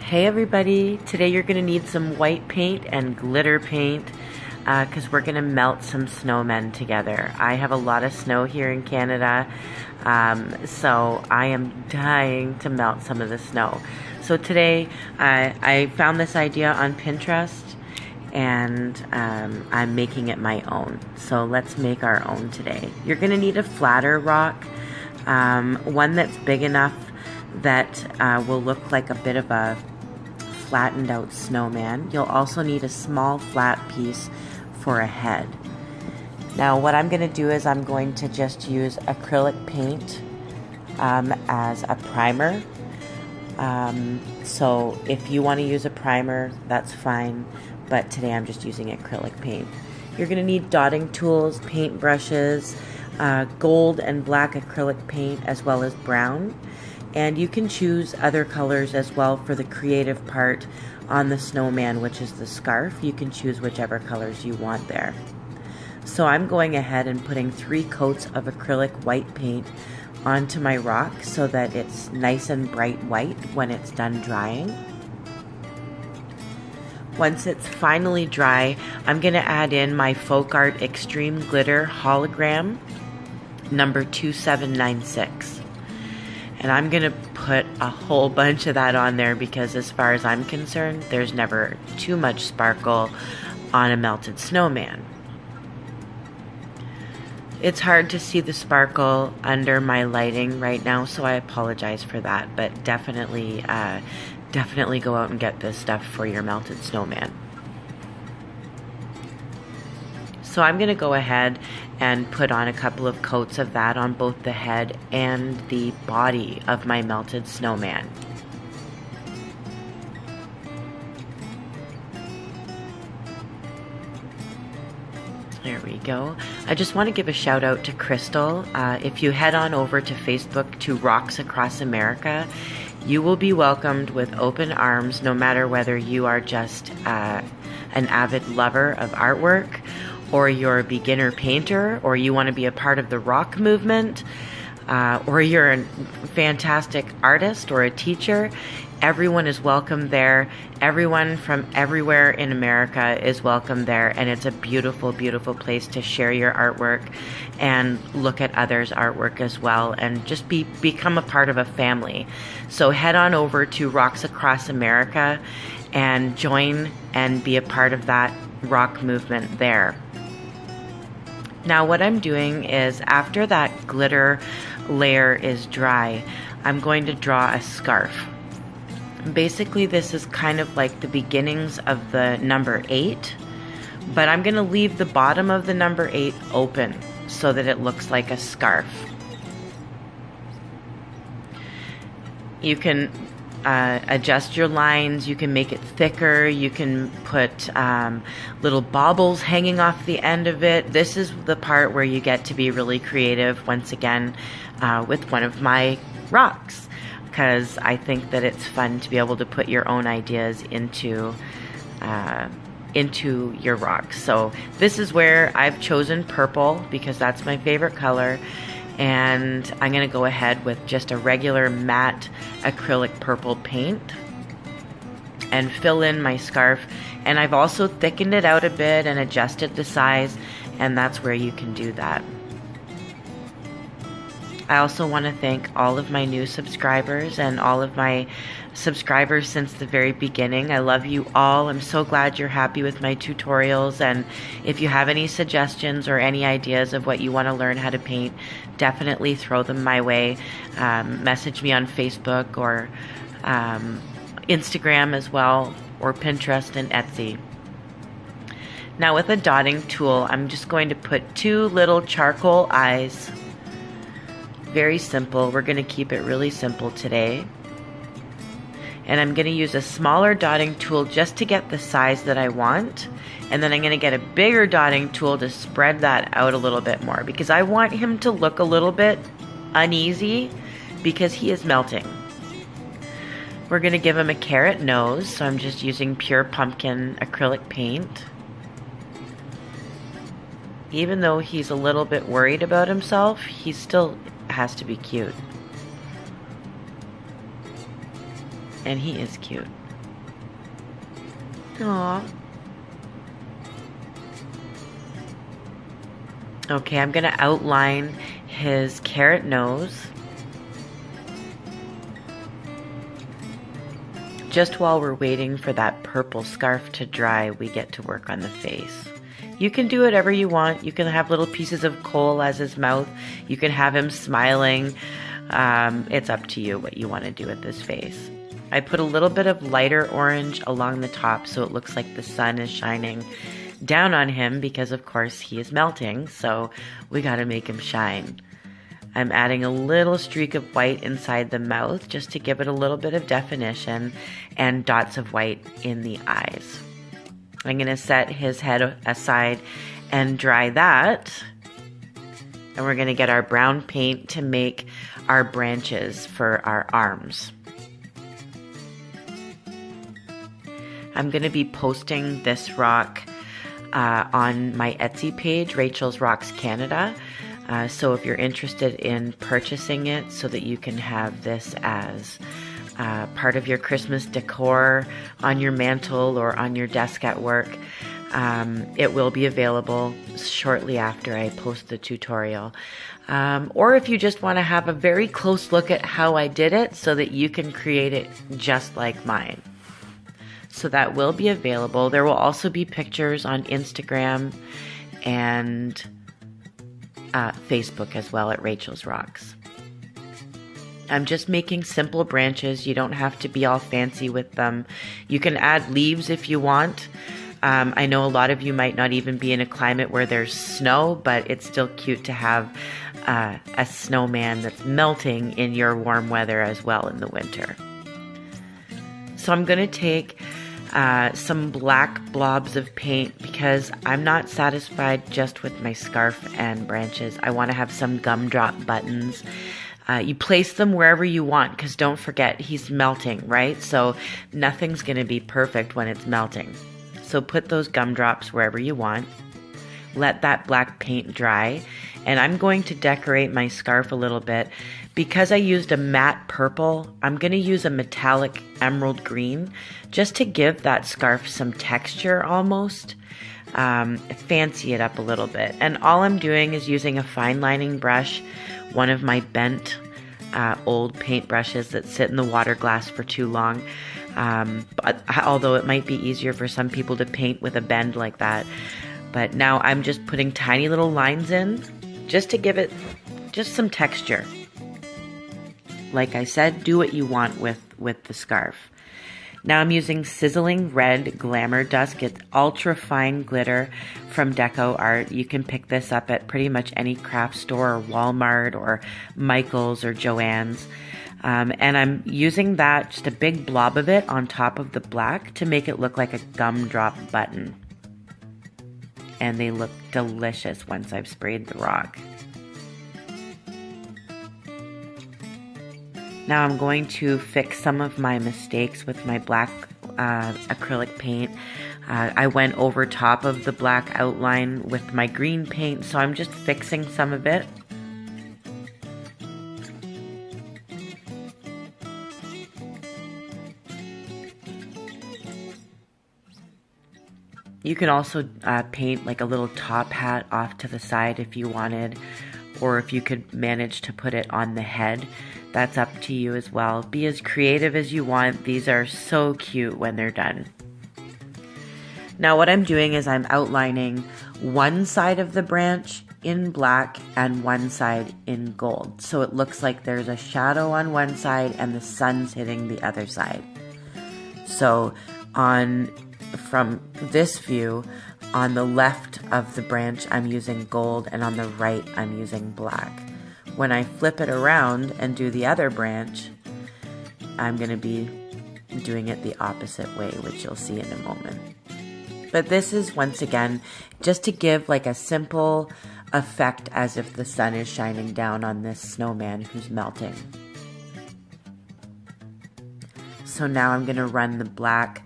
Hey everybody, today you're going to need some white paint and glitter paint because we're going to melt some snowmen together. I have a lot of snow here in Canada, so I am dying to melt some of the snow. So today I found this idea on Pinterest and I'm making it my own. So let's make our own today. You're going to need a flatter rock, one that's big enough that will look like a bit of a flattened out snowman. You'll also need a small flat piece for a head. Now what I'm going to do is I'm going to just use acrylic paint as a primer. So if you want to use a primer, that's fine, but today I'm just using acrylic paint. You're going to need dotting tools, paint brushes, gold and black acrylic paint, as well as brown. And you can choose other colors as well for the creative part on the snowman, which is the scarf. You can choose whichever colors you want there. So I'm going ahead and putting 3 coats of acrylic white paint onto my rock so that it's nice and bright white when it's done drying. Once it's finally dry, I'm going to add in my Folk Art Extreme Glitter Hologram number 2796. And I'm going to put a whole bunch of that on there because as far as I'm concerned, there's never too much sparkle on a melted snowman. It's hard to see the sparkle under my lighting right now, so I apologize for that, but definitely go out and get this stuff for your melted snowman. So I'm going to go ahead and put on a couple of coats of that on both the head and the body of my melted snowman. There we go. I just want to give a shout out to Crystal. If you head on over to Facebook to Rocks Across America, you will be welcomed with open arms no matter whether you are just an avid lover of artwork, or you're a beginner painter, or you want to be a part of the rock movement, or you're a fantastic artist or a teacher. Everyone is welcome there. Everyone from everywhere in America is welcome there, and it's a beautiful, beautiful place to share your artwork and look at others' artwork as well, and just become a part of a family. So head on over to Rocks Across America and join and be a part of that rock movement there. Now what I'm doing is, after that glitter layer is dry, I'm going to draw a scarf. Basically this is kind of like the beginnings of the number 8, but I'm going to leave the bottom of the number 8 open so that it looks like a scarf. You can adjust your lines, you can make it thicker, you can put little baubles hanging off the end of it. This is the part where you get to be really creative once again with one of my rocks, because I think that it's fun to be able to put your own ideas into your rocks. So this is where I've chosen purple because that's my favorite color. And I'm going to go ahead with just a regular matte acrylic purple paint and fill in my scarf. And I've also thickened it out a bit and adjusted the size, and that's where you can do that. I also want to thank all of my new subscribers and all of my subscribers since the very beginning. I love you all. I'm so glad you're happy with my tutorials, and if you have any suggestions or any ideas of what you want to learn how to paint, definitely throw them my way. Message me on Facebook or Instagram as well, or Pinterest and Etsy. Now with a dotting tool, I'm just going to put 2 little charcoal eyes. Very simple. We're going to keep it really simple today. And I'm going to use a smaller dotting tool just to get the size that I want. And then I'm going to get a bigger dotting tool to spread that out a little bit more, because I want him to look a little bit uneasy because he is melting. We're going to give him a carrot nose, so I'm just using pure pumpkin acrylic paint. Even though he's a little bit worried about himself, he still has to be cute. And he is cute. Aw. Okay, I'm gonna outline his carrot nose. Just while we're waiting for that purple scarf to dry, we get to work on the face. You can do whatever you want. You can have little pieces of coal as his mouth. You can have him smiling. It's up to you what you want to do with this face. I put a little bit of lighter orange along the top so it looks like the sun is shining down on him because, of course, he is melting, so we got to make him shine. I'm adding a little streak of white inside the mouth just to give it a little bit of definition and dots of white in the eyes. I'm going to set his head aside and dry that. And we're going to get our brown paint to make our branches for our arms. I'm going to be posting this rock on my Etsy page, Rachel's Rocks Canada. So if you're interested in purchasing it so that you can have this as part of your Christmas decor on your mantle or on your desk at work, it will be available shortly after I post the tutorial. Or if you just want to have a very close look at how I did it so that you can create it just like mine. So that will be available. There will also be pictures on Instagram and Facebook as well at Rachel's Rocks. I'm just making simple branches. You don't have to be all fancy with them. You can add leaves if you want. I know a lot of you might not even be in a climate where there's snow, but it's still cute to have a snowman that's melting in your warm weather as well in the winter. So I'm going to take some black blobs of paint because I'm not satisfied just with my scarf and branches. I want to have some gumdrop buttons. You place them wherever you want because don't forget he's melting, right? So nothing's going to be perfect when it's melting. So put those gumdrops wherever you want. Let that black paint dry. And I'm going to decorate my scarf a little bit. Because I used a matte purple, I'm going to use a metallic emerald green just to give that scarf some texture almost. Fancy it up a little bit. And all I'm doing is using a fine lining brush, one of my bent old paint brushes that sit in the water glass for too long. But although it might be easier for some people to paint with a bend like that. But now I'm just putting tiny little lines in just to give it just some texture. Like I said, do what you want with the scarf. Now I'm using Sizzling Red Glamour Dusk. It's ultra fine glitter from Deco Art. You can pick this up at pretty much any craft store or Walmart or Michael's or Joann's. And I'm using that, just a big blob of it on top of the black to make it look like a gumdrop button. And they look delicious once I've sprayed the rock. Now I'm going to fix some of my mistakes with my black acrylic paint. I went over top of the black outline with my green paint, so I'm just fixing some of it. You can also paint like a little top hat off to the side if you wanted, or if you could manage to put it on the head. That's up to you as well. Be as creative as you want. These are so cute when they're done. Now what I'm doing is I'm outlining one side of the branch in black and one side in gold. So it looks like there's a shadow on one side and the sun's hitting the other side. So from this view, on the left of the branch I'm using gold and on the right I'm using black. When I flip it around and do the other branch, I'm going to be doing it the opposite way, which you'll see in a moment. But this is, once again, just to give like a simple effect as if the sun is shining down on this snowman who's melting. So now I'm going to run the black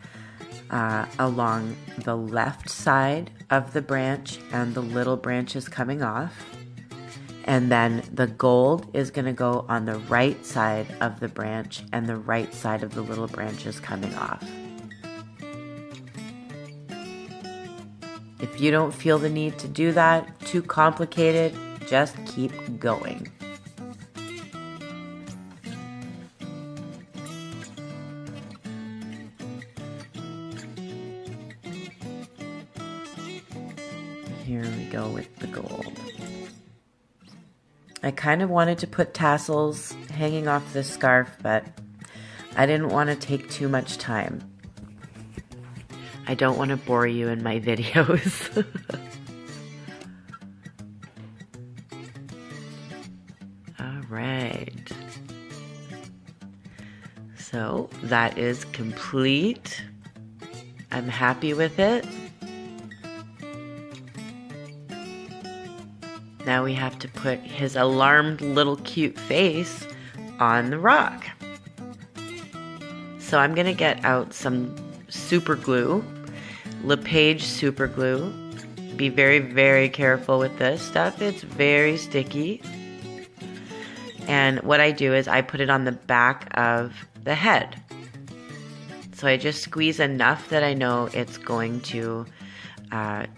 along the left side of the branch and the little branches coming off. And then the gold is going to go on the right side of the branch and the right side of the little branches coming off. If you don't feel the need to do that, too complicated, just keep going. Here we go with the gold. I kind of wanted to put tassels hanging off this scarf, but I didn't want to take too much time. I don't want to bore you in my videos. All right. So that is complete. I'm happy with it. Now we have to put his alarmed little cute face on the rock. So I'm gonna get out some super glue, LePage super glue. Be very, very careful with this stuff. It's very sticky. And what I do is I put it on the back of the head. So I just squeeze enough that I know it's going to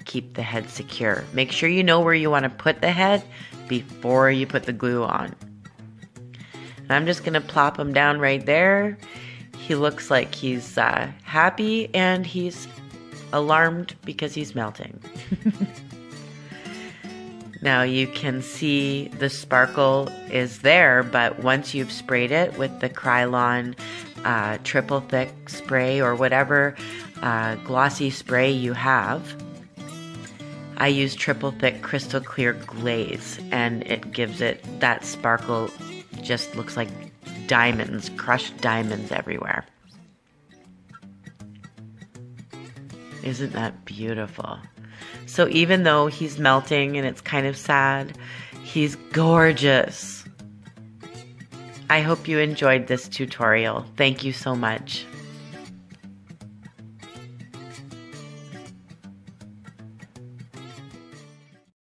keep the head secure. Make sure you know where you want to put the head before you put the glue on. And I'm just going to plop him down right there. He looks like he's happy and he's alarmed because he's melting. Now you can see the sparkle is there, but once you've sprayed it with the Krylon triple thick spray or whatever glossy spray you have, I use triple thick crystal clear glaze, and it gives it that sparkle. Just looks like diamonds, crushed diamonds everywhere. Isn't that beautiful? So even though he's melting and it's kind of sad, he's gorgeous. I hope you enjoyed this tutorial. Thank you so much.